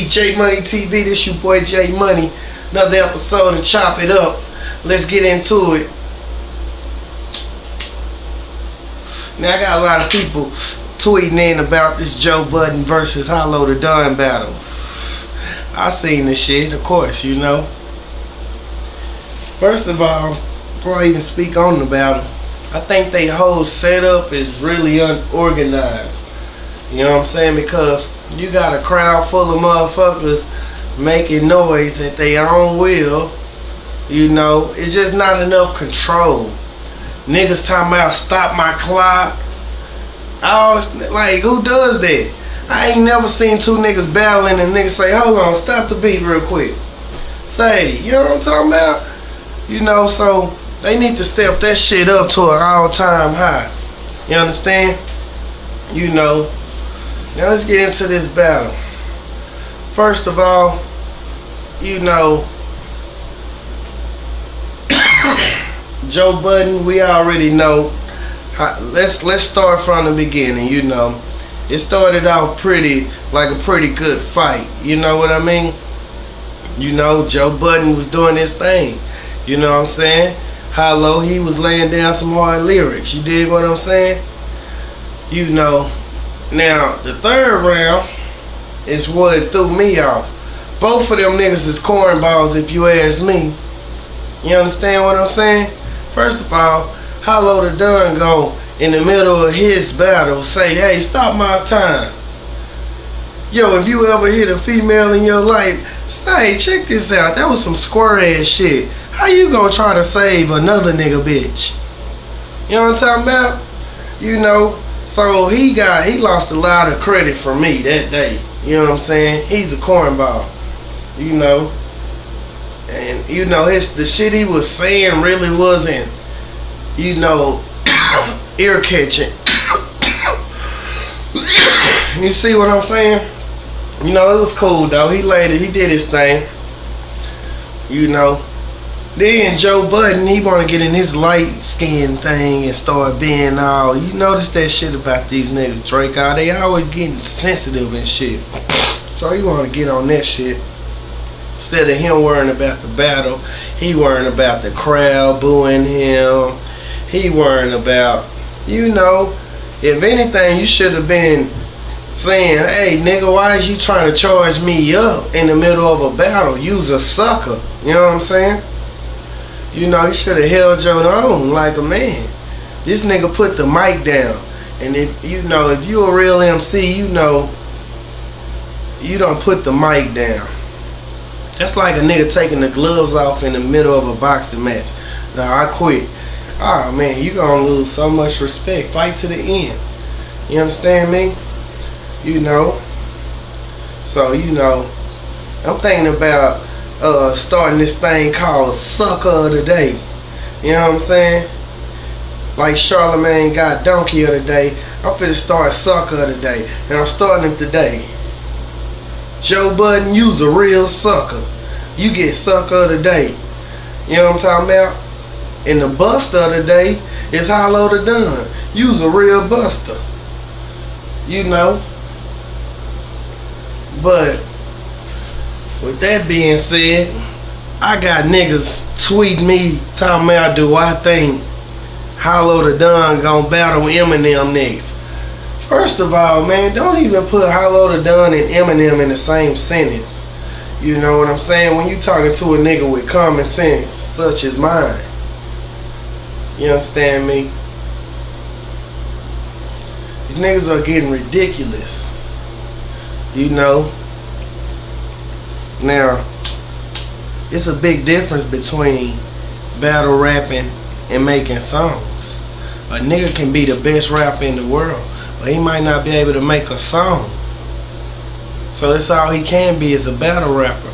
JaymoneyTV, this your boy J Money. Another episode of Chop It Up. Let's get into it. Now I got a lot of people tweeting in about this Joe Budden versus Hollow the Don battle. I seen this shit, of course, you know. First of all, before I even speak on the battle, I think they whole setup is really unorganized. You know what I'm saying? Because you got a crowd full of motherfuckers making noise at their own will. You know, it's just not enough control. Niggas talking about stop my clock. I was like, who does that? I ain't never seen two niggas battling and niggas say, hold on, stop the beat real quick. Say, you know what I'm talking about? You know, so they need to step that shit up to an all-time high. You understand? You know. Now let's get into this battle. First of all, you know, Joe Budden, we already know. Let's start from the beginning. You know, it started out pretty good fight. You know what I mean? You know, Joe Budden was doing his thing. You know what I'm saying? Hollow, he was laying down some hard lyrics. You dig what I'm saying? You know. Now, the third round is what threw me off. Both of them niggas is cornballs if you ask me. You understand what I'm saying? First of all, Hollow the Don go in the middle of his battle say, hey, stop my time. Yo, if you ever hit a female in your life, say, check this out. That was some square ass shit. How you gonna try to save another nigga bitch? You know what I'm talking about? You know. So he lost a lot of credit for me that day. You know what I'm saying? He's a cornball. You know. And you know the shit he was saying really wasn't, you know, ear catching. You see what I'm saying? You know, it was cool though. He did his thing. You know. Then Joe Budden, he want to get in his light skin thing and start being all, you notice that shit about these niggas, Drake, they always getting sensitive and shit. So he want to get on that shit. Instead of him worrying about the battle, he worrying about the crowd booing him. He worrying about, you know, if anything, you should have been saying, hey nigga, why is you trying to charge me up in the middle of a battle? You's a sucker. You know what I'm saying? You know, you should have held your own like a man. This nigga put the mic down. And if you know, if you a real MC, you know, you don't put the mic down. That's like a nigga taking the gloves off in the middle of a boxing match. Now I quit. Oh man, you gonna lose so much respect. Fight to the end. You understand me? You know. So, you know, I'm thinking about starting this thing called Sucker of the Day. You know what I'm saying? Like Charlemagne got Donkey of the Day, I'm finna start Sucker of the Day. And I'm starting it today. Joe Budden, you's a real sucker. You get Sucker of the Day. You know what I'm talking about? And the Buster of the Day is Hollow the Don. You's a real buster. You know? But with that being said, I got niggas tweet me talking about, do I think Hollow the Don gonna battle Eminem next? First of all, man, don't even put Hollow the Don and Eminem in the same sentence. You know what I'm saying? When you talking to a nigga with common sense such as mine. You understand me? These niggas are getting ridiculous. You know? Now, it's a big difference between battle rapping and making songs. A nigga can be the best rapper in the world, but he might not be able to make a song. So that's all he can be, is a battle rapper.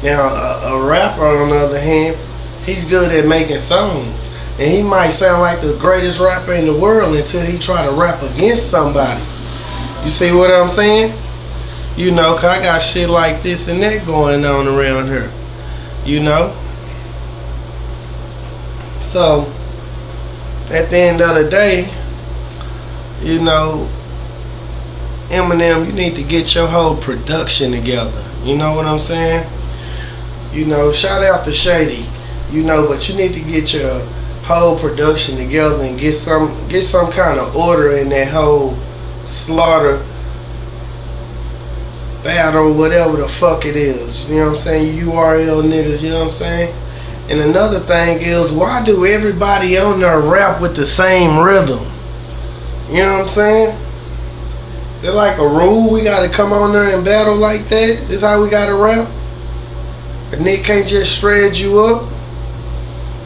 Now, a rapper, on the other hand, he's good at making songs. And he might sound like the greatest rapper in the world until he try to rap against somebody. You see what I'm saying? You know, 'cause I got shit like this and that going on around here. You know? So, at the end of the day, you know, Eminem, you need to get your whole production together. You know what I'm saying? You know, shout out to Shady. You know, but you need to get your whole production together and get some kind of order in that whole slaughter battle, whatever the fuck it is. You know what I'm saying? URL niggas, you know what I'm saying? And another thing is, why do everybody on there rap with the same rhythm? You know what I'm saying? They're like a rule, we gotta come on there and battle like that? This how we gotta rap? A nigga can't just shred you up?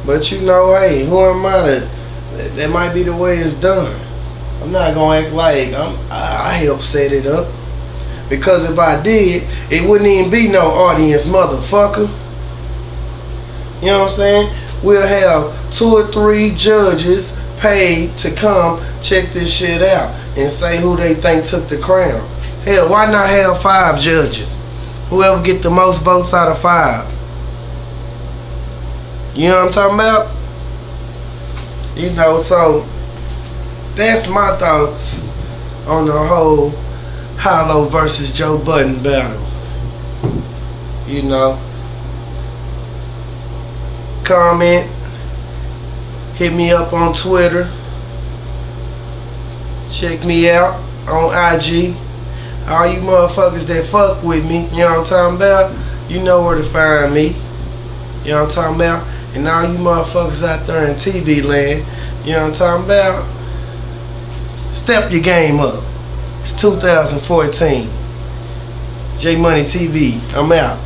But you know, hey, who am I to, that might be the way it's done. I'm not gonna act like I helped set it up. Because if I did, it wouldn't even be no audience, motherfucker. You know what I'm saying? We'll have 2 or 3 judges paid to come check this shit out and say who they think took the crown. Hell, why not have 5 judges? Whoever get the most votes out of 5. You know what I'm talking about? You know, so that's my thoughts on the whole Hollow versus Joe Budden battle. You know, comment, hit me up on Twitter, check me out on IG. All you motherfuckers that fuck with me, you know what I'm talking about, you know where to find me. You know what I'm talking about? And all you motherfuckers out there in TV land, you know what I'm talking about, step your game up. It's 2014. JaymoneyTV, I'm out.